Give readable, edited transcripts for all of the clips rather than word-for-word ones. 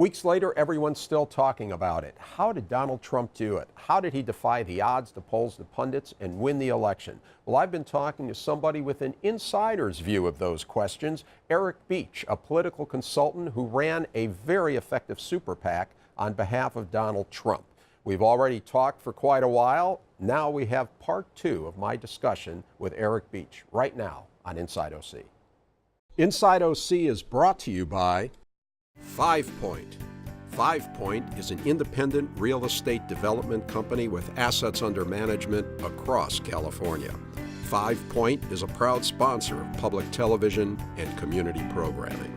Weeks later, everyone's still talking about it. How did Donald Trump do it? How did he defy the odds, the polls, the pundits, and win the election? Well, I've been talking to somebody with an insider's view of those questions, Eric Beach, a political consultant who ran a very effective super PAC on behalf of Donald Trump. We've already talked for quite a while. Now we have part two of my discussion with Eric Beach right now on Inside OC. Inside OC is brought to you by 5 Point. 5 Point is an independent real estate development company with assets under management across California. 5 Point is a proud sponsor of public television and community programming.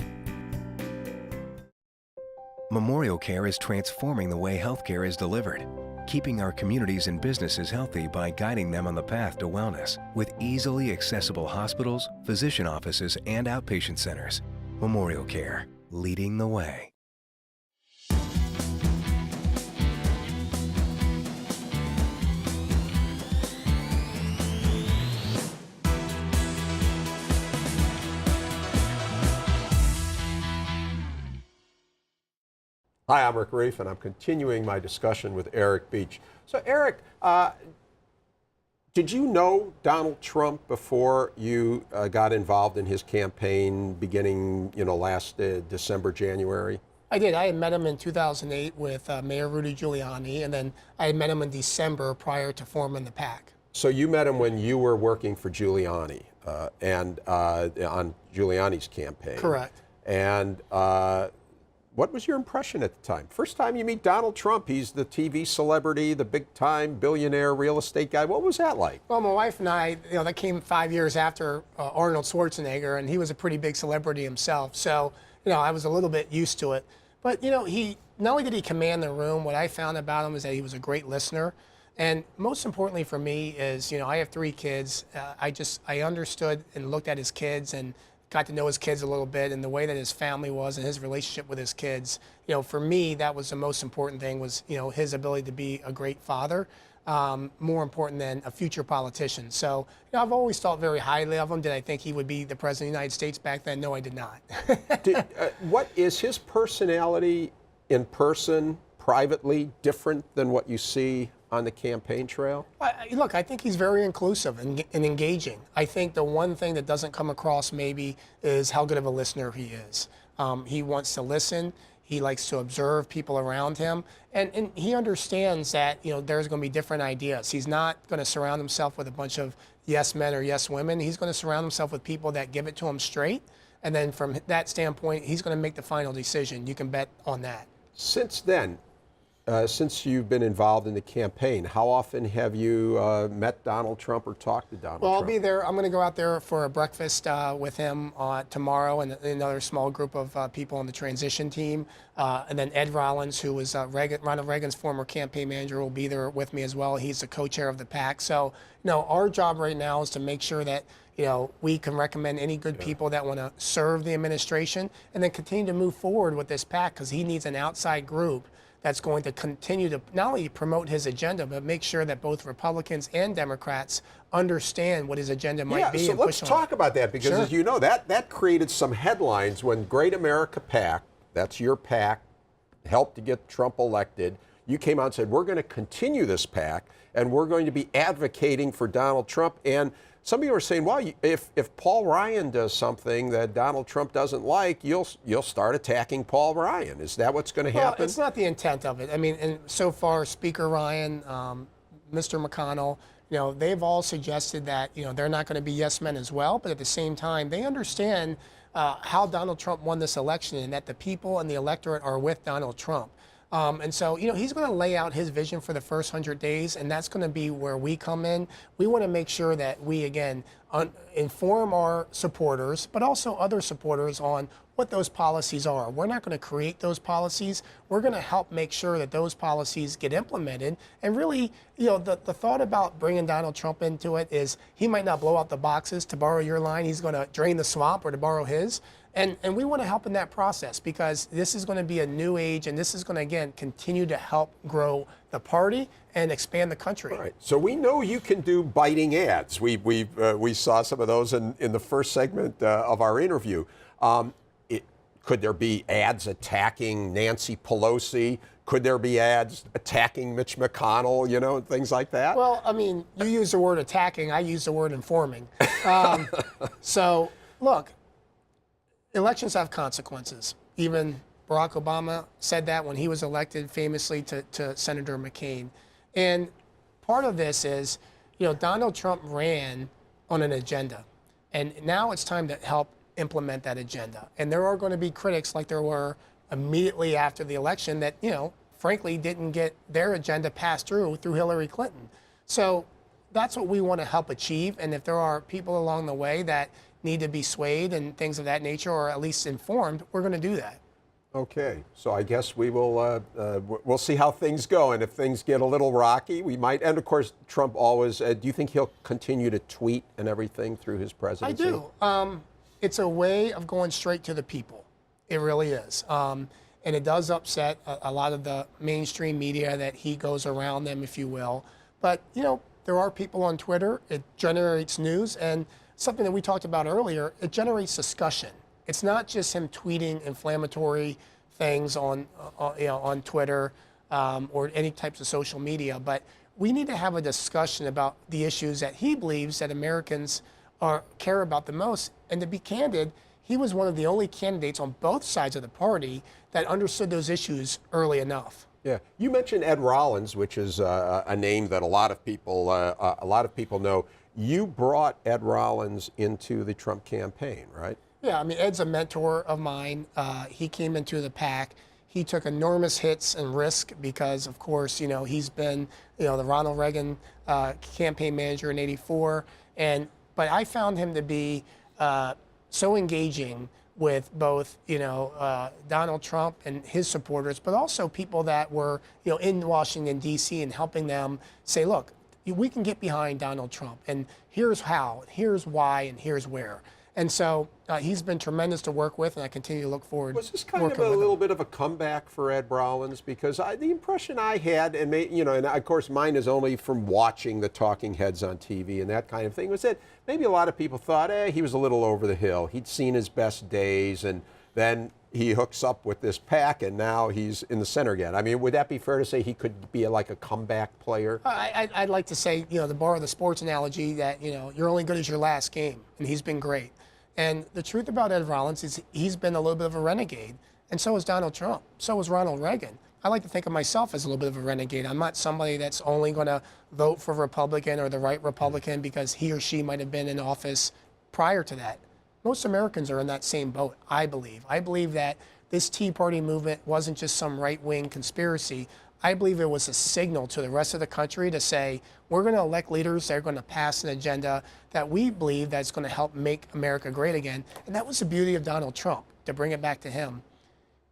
Memorial Care is transforming the way healthcare is delivered, keeping our communities and businesses healthy by guiding them on the path to wellness with easily accessible hospitals, physician offices, and outpatient centers. Memorial Care, leading the way. Hi, I'm Rick Reiff, and I'm continuing my discussion with Eric Beach. So, Eric, did you know Donald Trump before you got involved in his campaign beginning, last December, January? I did. I had met him in 2008 with Mayor Rudy Giuliani, and then I had met him in December prior to forming the PAC. So you met him when you were working for Giuliani and on Giuliani's campaign. Correct. And what was your impression at the time? First time you meet Donald Trump, he's the TV celebrity, the big-time billionaire real estate guy. What was that like? Well, my wife and I, that came 5 years after Arnold Schwarzenegger, and he was a pretty big celebrity himself. So, I was a little bit used to it. But, he not only did he command the room, what I found about him is that he was a great listener. And most importantly for me is, I have 3 kids. I understood and looked at his kids and got to know his kids a little bit and the way that his family was and his relationship with his kids. For me, that was the most important thing was, his ability to be a great father, more important than a future politician. So, I've always thought very highly of him. Did I think he would be the president of the United States back then? No, I did not. What is his personality in person, privately, different than what you see on the campaign trail? Look, I think he's very inclusive and engaging. I think the one thing that doesn't come across maybe is how good of a listener he is. He wants to listen. He likes to observe people around him. And he understands that, there's going to be different ideas. He's not going to surround himself with a bunch of yes men or yes women. He's going to surround himself with people that give it to him straight. And then from that standpoint, he's going to make the final decision. You can bet on that. Since then, since you've been involved in the campaign, how often have you met Donald Trump or talked to Donald Trump? Well, I'll be there. I'm going to go out there for a breakfast with him tomorrow and another small group of people on the transition team. And then Ed Rollins, who was Ronald Reagan's former campaign manager, will be there with me as well. He's the co-chair of the PAC. So, our job right now is to make sure that we can recommend any good people that want to serve the administration and then continue to move forward with this PAC because he needs an outside group that's going to continue to not only promote his agenda, but make sure that both Republicans and Democrats understand what his agenda might be. So let's talk about that because, as you know, that created some headlines when Great America PAC, that's your PAC, helped to get Trump elected. You came out and said, we're going to continue this PAC, and we're going to be advocating for Donald Trump. And some of you are saying, well, if Paul Ryan does something that Donald Trump doesn't like, you'll start attacking Paul Ryan. Is that what's going to happen? Well, it's not the intent of it. I mean, and so far, Speaker Ryan, Mr. McConnell, they've all suggested that, they're not going to be yes men as well. But at the same time, they understand how Donald Trump won this election and that the people and the electorate are with Donald Trump. And so, he's going to lay out his vision for the first 100 days, and that's going to be where we come in. We want to make sure that we, again, inform our supporters, but also other supporters on what those policies are. We're not going to create those policies. We're going to help make sure that those policies get implemented. And really, the thought about bringing Donald Trump into it is he might not blow out the boxes, to borrow your line. He's going to drain the swamp, or to borrow his. And we want to help in that process because this is going to be a new age, and this is going to, again, continue to help grow the party and expand the country. All right. So we know you can do biting ads. We saw some of those in the first segment of our interview. Could there be ads attacking Nancy Pelosi? Could there be ads attacking Mitch McConnell, you know, and things like that? Well, I mean, you use the word attacking, I use the word informing. So, look, elections have consequences. Even Barack Obama said that when he was elected famously to Senator McCain. And part of this is, you know, Donald Trump ran on an agenda. And now it's time to help implement that agenda. And there are going to be critics, like there were immediately after the election, that, you know, frankly didn't get their agenda passed through Hillary Clinton. So that's what we want to help achieve. And if there are people along the way that need to be swayed and things of that nature, or at least informed, we're going to do that. Okay, so I guess we will we'll see how things go, and if things get a little rocky, we might. And of course, Trump always. Do you think he'll continue to tweet and everything through his presidency? I do. It's a way of going straight to the people. It really is, and it does upset a lot of the mainstream media that he goes around them, if you will. But you know, there are people on Twitter. It generates news, and something that we talked about earlier. It generates discussion. It's not just him tweeting inflammatory things on Twitter or any types of social media, but we need to have a discussion about the issues that he believes that Americans care about the most. And to be candid, he was one of the only candidates on both sides of the party that understood those issues early enough. Yeah, you mentioned Ed Rollins, which is a name that a lot of people know. You brought Ed Rollins into the Trump campaign, right? Yeah, I mean, Ed's a mentor of mine. He came into the PAC. He took enormous hits and risk because, of course, you know, he's been, you know, the Ronald Reagan campaign manager in '84. But I found him to be so engaging with both, you know, Donald Trump and his supporters, but also people that were, you know, in Washington, D.C. and helping them say, look, we can get behind Donald Trump, and here's how, here's why, and here's where. And so he's been tremendous to work with, and I continue to look forward. Was this kind of a little bit of a comeback for Ed Rollins? Because the impression I had, and you know, and of course mine is only from watching the talking heads on TV and that kind of thing, was that maybe a lot of people thought, he was a little over the hill. He'd seen his best days, and then he hooks up with this PAC, and now he's in the center again. I mean, would that be fair to say he could be like a comeback player? I'd like to say, you know, to borrow the sports analogy, that, you know, you're only good as your last game, and he's been great. And the truth about Ed Rollins is he's been a little bit of a renegade, and so is Donald Trump. So is Ronald Reagan. I like to think of myself as a little bit of a renegade. I'm not somebody that's only going to vote for Republican or the right Republican because he or she might have been in office prior to that. Most Americans are in that same boat, I believe. I believe that this Tea Party movement wasn't just some right-wing conspiracy. I believe it was a signal to the rest of the country to say, we're going to elect leaders that are going to pass an agenda that we believe that's going to help make America great again. And that was the beauty of Donald Trump, to bring it back to him.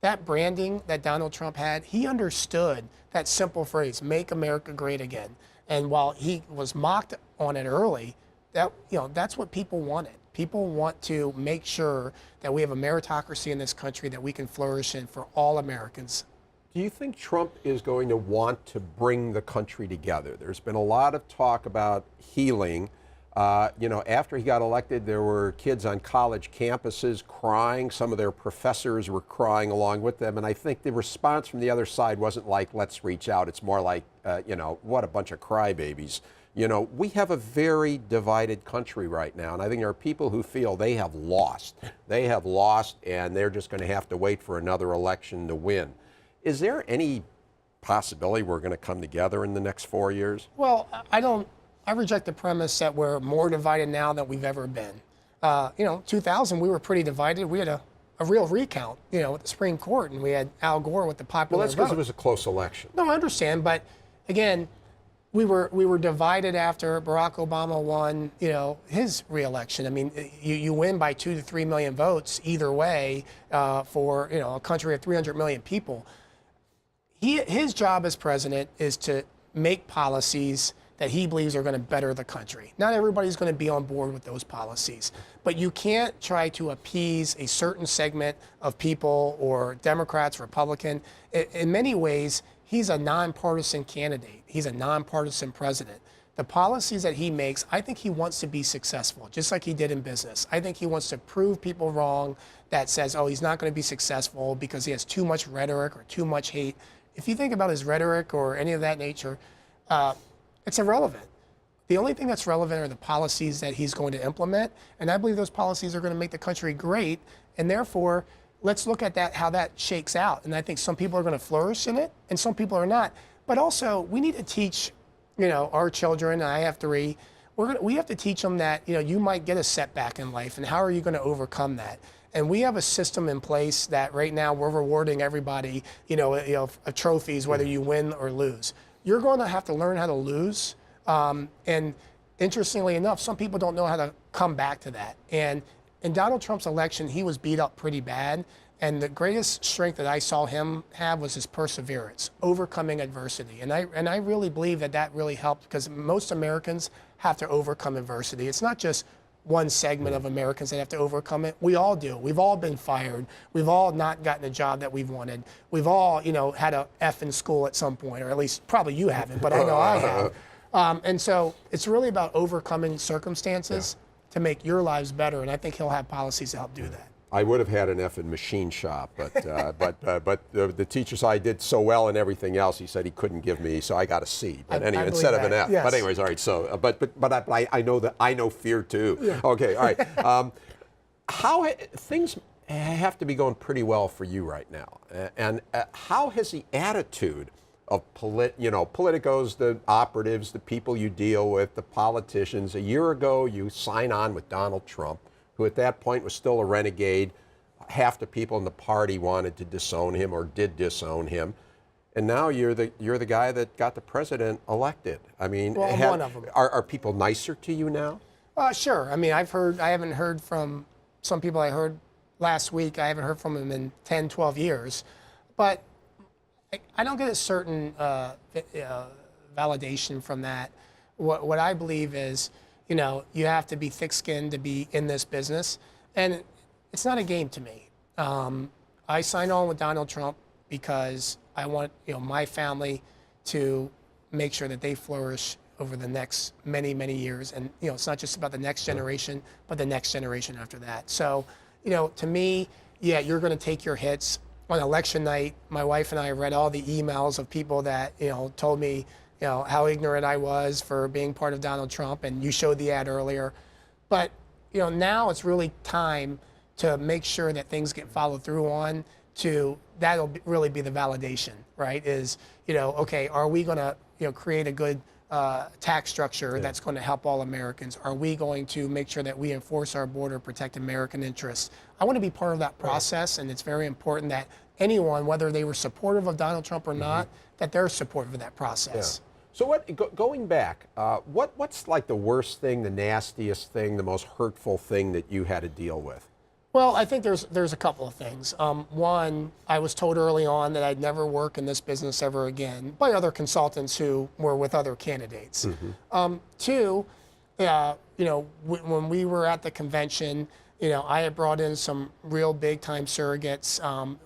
That branding that Donald Trump had, he understood that simple phrase, make America great again. And while he was mocked on it early, that, you know, that's what people wanted. People want to make sure that we have a meritocracy in this country that we can flourish in for all Americans. Do you think Trump is going to want to bring the country together? There's been a lot of talk about healing. You know, after he got elected, there were kids on college campuses crying. Some of their professors were crying along with them. And I think the response from the other side wasn't like, let's reach out. It's more like, you know, what a bunch of crybabies. You know, we have a very divided country right now. And I think there are people who feel they have lost. They have lost, and they're just going to have to wait for another election to win. Is there any possibility we're going to come together in the next 4 years? Well, I reject the premise that we're more divided now than we've ever been. You know, 2000, we were pretty divided. We had a real recount, you know, with the Supreme Court, and we had Al Gore with the popular vote. Well, that's because it was a close election. No, I understand, but again, we were divided after Barack Obama won, you know, his reelection. I mean, you win by 2 to 3 million votes either way for, you know, a country of 300 million people. His job as president is to make policies that he believes are going to better the country. Not everybody's going to be on board with those policies, but you can't try to appease a certain segment of people, or Democrats, Republican. In many ways, he's a nonpartisan candidate. He's a nonpartisan president. the policies that he makes, I think he wants to be successful, just like he did in business. I think he wants to prove people wrong that says, oh, he's not going to be successful because he has too much rhetoric or too much hate. If you think about his rhetoric or any of that nature, it's irrelevant. The only thing that's relevant are the policies that he's going to implement, and I believe those policies are going to make the country great, and therefore, let's look at that, how that shakes out. And I think some people are going to flourish in it, and some people are not. But also, we need to teach, our children, I have 3, we have to teach them that, you might get a setback in life, and how are you going to overcome that? And we have a system in place that right now we're rewarding everybody, trophies, whether you win or lose. You're going to have to learn how to lose. And interestingly enough, some people don't know how to come back to that. And in Donald Trump's election, he was beat up pretty bad. And the greatest strength that I saw him have was his perseverance, overcoming adversity. And I really believe that really helped, because most Americans have to overcome adversity. It's not just one segment of Americans that have to overcome it. We all do. We've all been fired. We've all not gotten a job that we've wanted. We've all, had a F in school at some point, or at least probably you haven't, but I know I have. And so it's really about overcoming circumstances to make your lives better, and I think he'll have policies to help do that. I would have had an F in machine shop, but the teacher said I did so well in everything else. He said he couldn't give me, so I got a C. But anyway, instead of an F. Yes. But anyways, all right. So, I know fear too. Yeah. Okay, all right. Things have to be going pretty well for you right now, and how has the attitude of politicos, the operatives, the people you deal with, the politicians? A year ago, you sign on with Donald Trump, who at that point was still a renegade. Half the people in the party wanted to disown him or did disown him. And now you're the guy that got the president elected. I mean, well, I'm one of them. Are people nicer to you now? Sure. I mean, I haven't heard from some people I heard last week. I haven't heard from them in 10, 12 years. But I don't get a certain validation from that. What I believe is, you have to be thick-skinned to be in this business, and it's not a game to me. I signed on with Donald Trump because I want my family to make sure that they flourish over the next many, many years, and it's not just about the next generation, but the next generation after that. So, to me, yeah, you're going to take your hits. On election night, my wife and I read all the emails of people that told me how ignorant I was for being part of Donald Trump, and you showed the ad earlier. But now it's really time to make sure that things get followed through on. That'll really be the validation, right? Is okay, are we going to create a good tax structure that's going to help all Americans? Are we going to make sure that we enforce our border, protect American interests? I want to be part of that process, and it's very important that anyone, whether they were supportive of Donald Trump or not, that they're supportive of that process. Yeah. So going back, what's like the worst thing, the nastiest thing, the most hurtful thing that you had to deal with? Well, I think there's a couple of things. One, I was told early on that I'd never work in this business ever again by other consultants who were with other candidates. Two, when we were at the convention, I had brought in some real big-time surrogates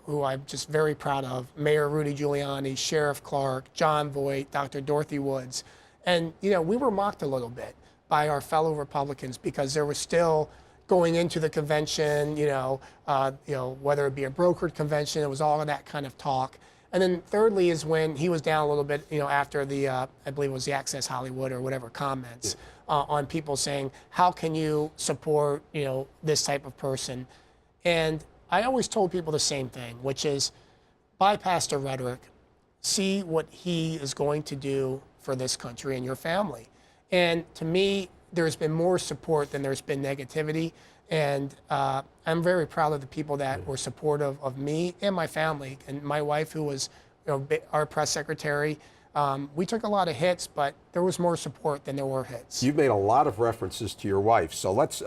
who I'm just very proud of. Mayor Rudy Giuliani, Sheriff Clark, John Voight, Dr. Dorothy Woods. And, we were mocked a little bit by our fellow Republicans because there was still going into the convention, whether it be a brokered convention, it was all of that kind of talk. And then thirdly is when he was down a little bit, after the, I believe it was the Access Hollywood or whatever comments on people saying, how can you support, this type of person? And I always told people the same thing, which is bypass the rhetoric, see what he is going to do for this country and your family. And to me, there's been more support than there's been negativity. And I'm very proud of the people that were supportive of me and my family. And my wife, who was our press secretary, we took a lot of hits, but there was more support than there were hits. You've made a lot of references to your wife, so let's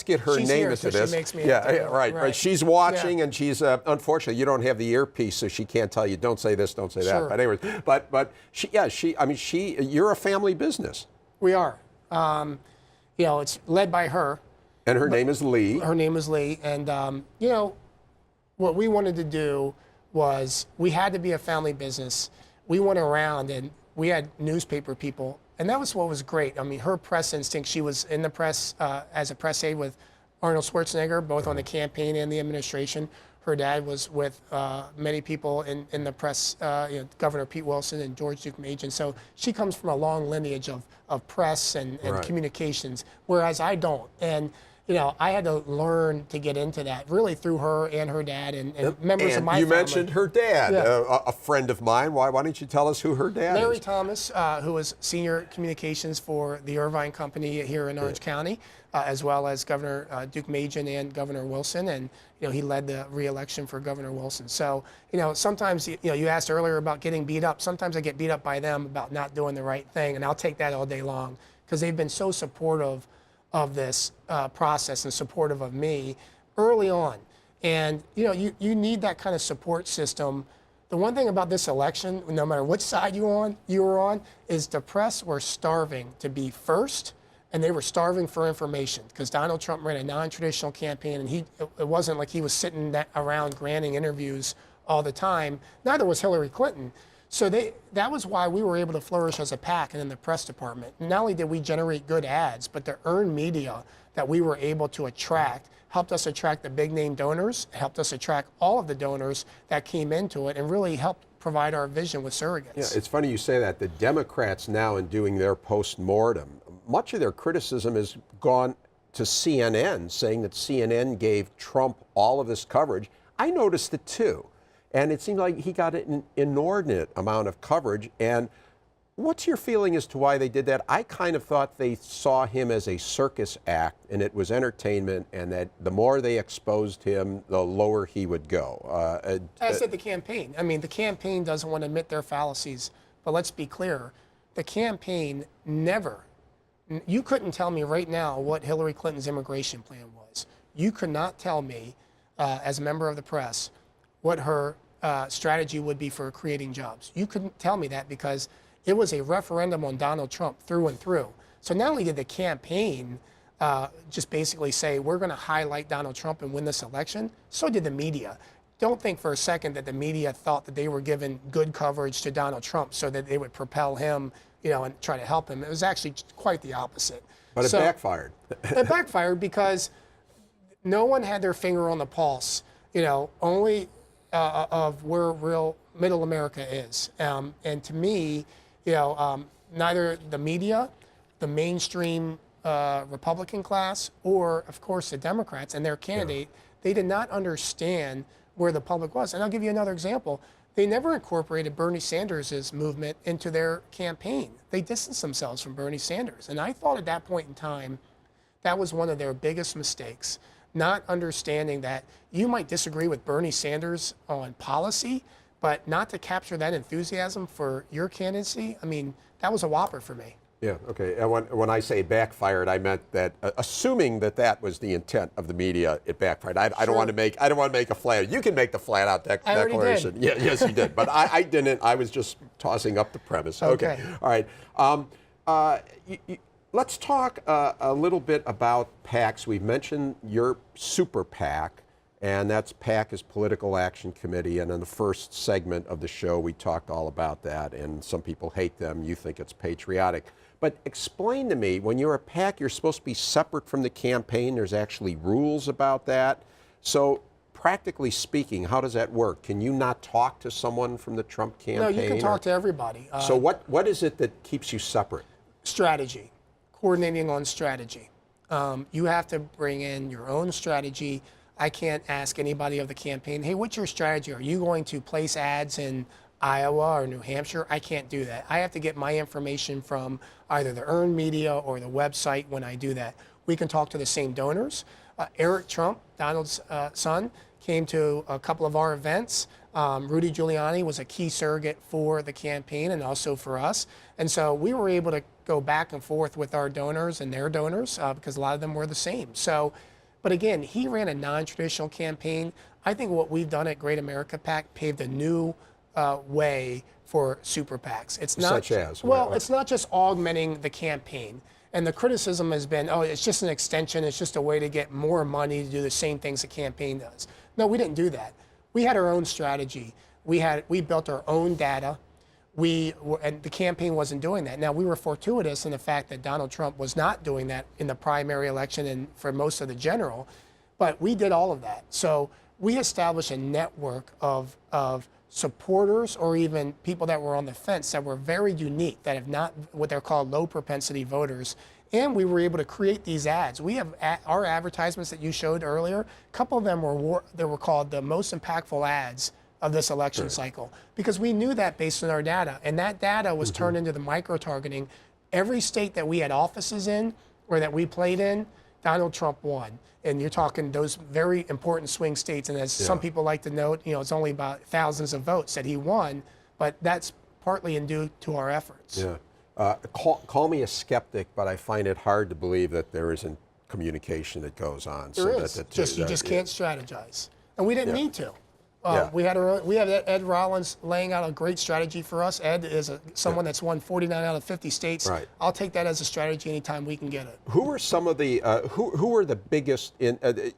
get her She's name here, into so this. she makes me Right. She's watching, Yeah. and she's unfortunately you don't have the earpiece, so she can't tell you don't say this, don't say Sure. that. But anyways, you're a family business. We are. It's led by her. And her name is Lee. Her name is Lee. And, what we wanted to do was we had to be a family business. We went around and we had newspaper people, and that was what was great. I mean, her press instinct, she was in the press as a press aide with Arnold Schwarzenegger, both on the campaign and the administration. Her dad was with many people in the press, Governor Pete Wilson and George Duke Majan. So she comes from a long lineage of press and communications, whereas I don't. And I had to learn to get into that really through her and her dad and members of my family. You mentioned her dad, a friend of mine. Why don't you tell us who her dad is? Larry Thomas, who was senior communications for the Irvine Company here in Orange County, as well as Governor Duke Majan and Governor Wilson, and he led the re-election for Governor Wilson. So sometimes you asked earlier about getting beat up. Sometimes I get beat up by them about not doing the right thing, and I'll take that all day long because they've been so supportive of this process and supportive of me early on. And you need that kind of support system. The one thing about this election, no matter which side you were on, is the press were starving to be first, and they were starving for information because Donald Trump ran a non-traditional campaign, and it wasn't like he was sitting around granting interviews all the time. Neither was Hillary Clinton. So that was why we were able to flourish as a PAC and in the press department. Not only did we generate good ads, but the earned media that we were able to attract helped us attract the big name donors, helped us attract all of the donors that came into it, and really helped provide our vision with surrogates. Yeah, it's funny you say that. The Democrats now, in doing their post-mortem, much of their criticism has gone to CNN, saying that CNN gave Trump all of this coverage. I noticed it too. And it seemed like he got an inordinate amount of coverage. And what's your feeling as to why they did that? I kind of thought they saw him as a circus act, and it was entertainment, and that the more they exposed him, the lower he would go. As did the campaign. I mean, the campaign doesn't want to admit their fallacies. But let's be clear, the campaign never, you couldn't tell me right now what Hillary Clinton's immigration plan was. You could not tell me, as a member of the press, what her strategy would be for creating jobs. You couldn't tell me that because it was a referendum on Donald Trump through and through. So not only did the campaign just basically say, we're going to highlight Donald Trump and win this election, so did the media. Don't think for a second that the media thought that they were giving good coverage to Donald Trump so that they would propel him, and try to help him. It was actually quite the opposite. But it backfired. It backfired because no one had their finger on the pulse, only of where real middle America is. And to me, neither the media, the mainstream Republican class, or of course the Democrats and their candidate, they did not understand where the public was. And I'll give you another example. They never incorporated Bernie Sanders' movement into their campaign. They distanced themselves from Bernie Sanders. And I thought at that point in time, that was one of their biggest mistakes. Not understanding that you might disagree with Bernie Sanders on policy, but not to capture that enthusiasm for your candidacy, I mean, that was a whopper for me. Yeah, okay. And when I say backfired, I meant that assuming that was the intent of the media, it backfired. I don't want to make a flat. You can make the flat out declaration. I already did. Yeah, yes, you did. But I didn't. I was just tossing up the premise. Okay. All right. Let's talk a little bit about PACs. We've mentioned your super-PAC, and that's PAC is Political Action Committee. And in the first segment of the show, we talked all about that. And some people hate them. You think it's patriotic. But explain to me, when you're a PAC, you're supposed to be separate from the campaign. There's actually rules about that. So practically speaking, how does that work? Can you not talk to someone from the Trump campaign? No, you can talk to everybody. So what is it that keeps you separate? Strategy. Coordinating on strategy. You have to bring in your own strategy. I can't ask anybody of the campaign, hey, what's your strategy? Are you going to place ads in Iowa or New Hampshire? I can't do that. I have to get my information from either the earned media or the website when I do that. We can talk to the same donors. Eric Trump, Donald's son, came to a couple of our events. Rudy Giuliani was a key surrogate for the campaign and also for us. And so we were able to go back and forth with our donors and their donors because a lot of them were the same. So, but again, he ran a non-traditional campaign. I think what we've done at Great America PAC paved a new way for super PACs. It's not, such as? Well, it's not just augmenting the campaign. And the criticism has been, oh, it's just an extension. It's just a way to get more money to do the same things the campaign does. No, we didn't do that. We had our own strategy. We built our own data. and the campaign wasn't doing that. Now, we were fortuitous in the fact that Donald Trump was not doing that in the primary election and for most of the general, but we did all of that. So we established a network of supporters or even people that were on the fence that were very unique, that have not what they're called low propensity voters. And we were able to create these ads. We have our advertisements that you showed earlier. A couple of them were called the most impactful ads of this election cycle, because we knew that based on our data, and that data was turned into the micro-targeting. Every state that we had offices in or that we played in, Donald Trump won. And you're talking those very important swing states, and as some people like to note, it's only about thousands of votes that he won, but that's partly due to our efforts. Yeah. Call me a skeptic, but I find it hard to believe that there isn't communication that goes on. There is. You just can't strategize, and we didn't need to. We had Ed Rollins laying out a great strategy for us. Ed is someone that's won 49 out of 50 states. Right. I'll take that as a strategy anytime we can get it. Who are some of the who are the biggest?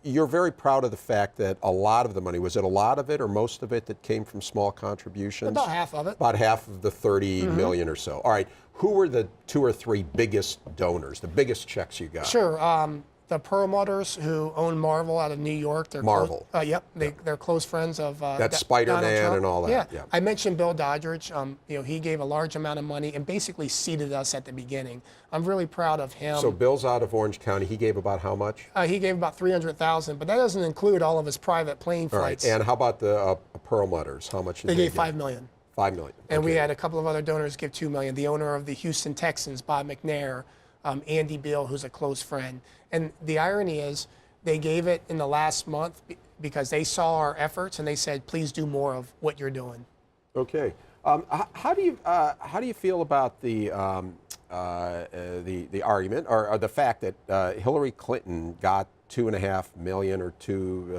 You're very proud of the fact that a lot of the money, was it a lot of it or most of it, that came from small contributions? About half of it. About half of the 30 million or so. All right. Who were the 2 or 3 biggest donors, the biggest checks you got? Sure. The Perlmutters, who own Marvel out of New York. They're Marvel. They're close friends of that's Spider-Man and all that. Yeah. I mentioned Bill Doddridge. He gave a large amount of money and basically seeded us at the beginning. I'm really proud of him. So Bill's out of Orange County. He gave about how much? He gave about $300,000, but that doesn't include all of his private plane flights. All right. And how about the Perlmutters? How much did they gave? $5 million. $5 million. And we had a couple of other donors give $2 million. The owner of the Houston Texans, Bob McNair, Andy Beal, who's a close friend. And the irony is, they gave it in the last month because they saw our efforts and they said, please do more of what you're doing. Okay. How do you feel about the argument or the fact that Hillary Clinton got 2.5 million or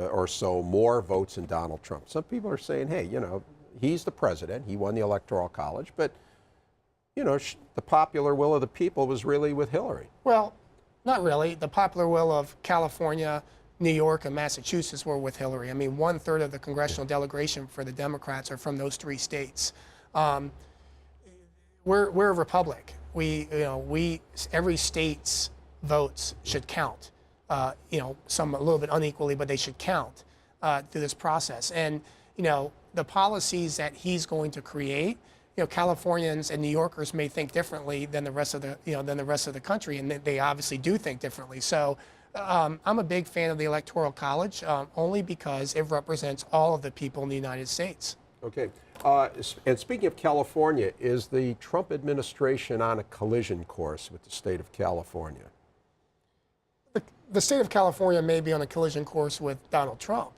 or so more votes than Donald Trump? Some people are saying, hey, he's the president, he won the Electoral College, but the popular will of the people was really with Hillary. Well, not really. The popular will of California, New York, and Massachusetts were with Hillary. I mean, 1/3 of the congressional delegation for the Democrats are from those 3 states. We're a republic. Every state's votes should count. Some a little bit unequally, but they should count through this process. And the policies that he's going to create, Californians and New Yorkers may think differently than the rest of the country, and they obviously do think differently. So I'm a big fan of the Electoral College, only because it represents all of the people in the United States. Okay. And speaking of California, is the Trump administration on a collision course with the state of California? The state of California may be on a collision course with Donald Trump.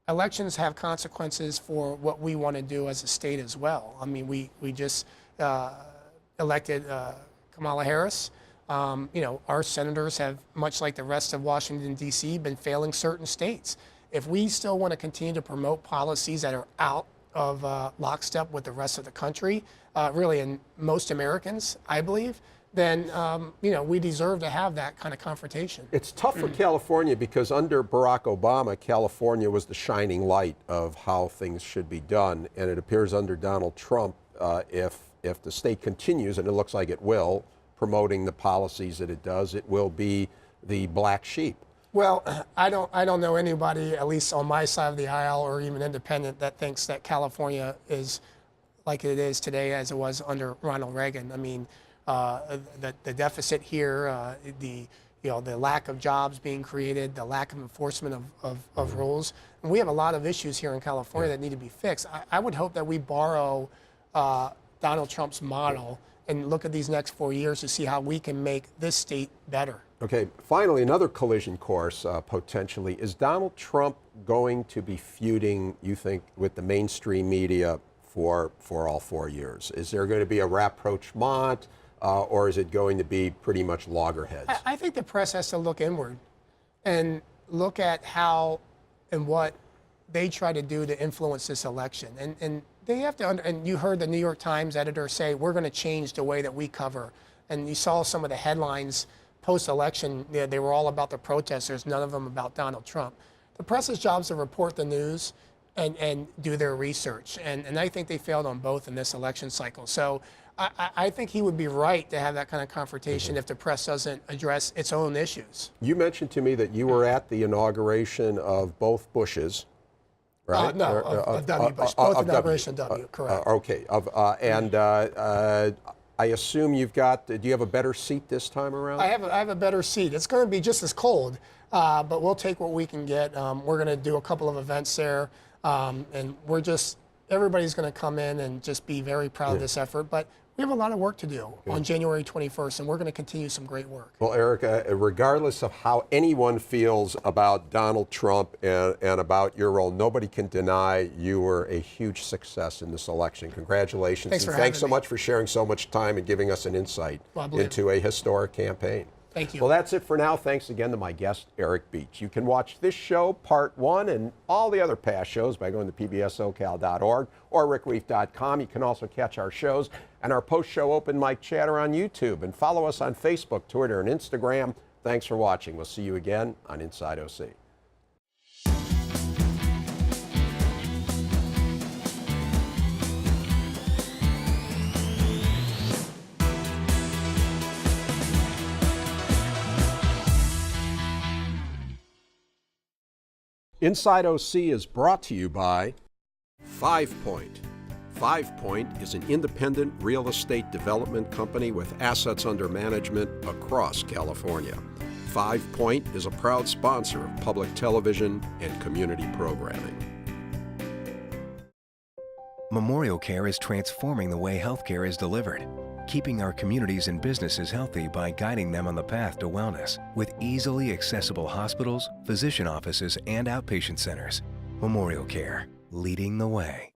Elections have consequences for what we want to do as a state as well. I mean, we just elected Kamala Harris. Our senators have, much like the rest of Washington, D.C., been failing certain states. If we still want to continue to promote policies that are out of lockstep with the rest of the country, really, and most Americans, I believe, then we deserve to have that kind of confrontation. It's tough for California because under Barack Obama, California was the shining light of how things should be done, and it appears under Donald Trump, if the state continues, and it looks like it will, promoting the policies that it does, it will be the black sheep. Well, I don't know anybody, at least on my side of the aisle or even independent, that thinks that California is like it is today as it was under Ronald Reagan. I mean, the deficit here, the lack of jobs being created, the lack of enforcement of rules. And we have a lot of issues here in California that need to be fixed. I would hope that we borrow Donald Trump's model and look at these next 4 years to see how we can make this state better. Okay, finally, another collision course, potentially. Is Donald Trump going to be feuding, you think, with the mainstream media for all 4 years? Is there going to be a rapprochement, or is it going to be pretty much loggerheads? I think the press has to look inward and look at how and what they try to do to influence this election. And they have to, and you heard the New York Times editor say, we're going to change the way that we cover. And you saw some of the headlines post-election, they were all about the protesters, none of them about Donald Trump. The press's job is to report the news and do their research. And I think they failed on both in this election cycle. So I think he would be right to have that kind of confrontation if the press doesn't address its own issues. You mentioned to me that you were at the inauguration of both Bushes, right? No, of W. Bush. Both inauguration of W, correct. Okay. I assume you've got, do you have a better seat this time around? I have a better seat. It's going to be just as cold, but we'll take what we can get. We're going to do a couple of events there, and everybody's going to come in and just be very proud of this effort. But we have a lot of work to do on January 21st, and we're going to continue some great work. Well, Eric, regardless of how anyone feels about Donald Trump and about your role, nobody can deny you were a huge success in this election. Congratulations. Thanks for and thanks so having me. much for sharing so much time and giving us an insight into a historic campaign. Thank you. Well, that's it for now. Thanks again to my guest, Eric Beach. You can watch this show, Part 1, and all the other past shows by going to pbsocal.org or rickreiff.com. You can also catch our shows and our post-show open mic chatter on YouTube. And follow us on Facebook, Twitter, and Instagram. Thanks for watching. We'll see you again on Inside OC. Inside OC is brought to you by 5 Point. 5 Point is an independent real estate development company with assets under management across California. 5 Point is a proud sponsor of public television and community programming. Memorial Care is transforming the way healthcare is delivered, keeping our communities and businesses healthy by guiding them on the path to wellness with easily accessible hospitals, physician offices, and outpatient centers. Memorial Care, leading the way.